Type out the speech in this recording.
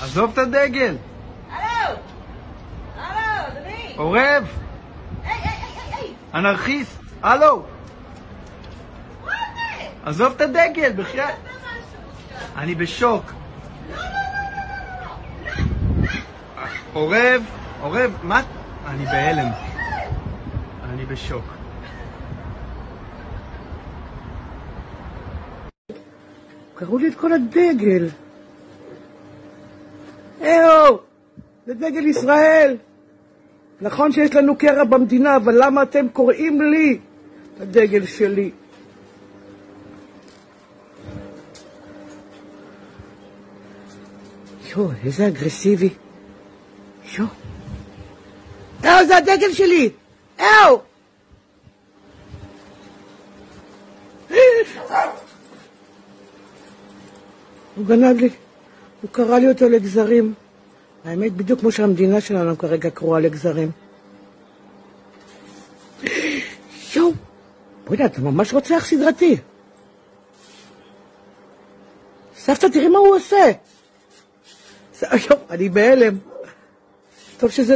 עזוב את הדגל. הלו! הלו, אדוני! עורב! היי! אנרכיסט! הלו! מה זה? עזוב את הדגל, בכלל. מה משהו? אני בשוק. לא! עורב! עורב, מה? אני בהלם. אני בשוק. קראו לי את כל הדגל. זה דגל ישראל. נכון שיש לנו קרע במדינה, אבל למה אתם קוראים לי את הדגל שלי? איזה אגרסיבי. זה הדגל שלי. הוא גנב לי, הוא קרא לי אותו לגזרים. האמת, בדיוק כמו שהמדינה שלנו כרגע קרואה לגזרים. בואי, אתה ממש רוצח סדרתי. סבתא, תראי מה הוא עושה. אני בהלם. טוב שזה...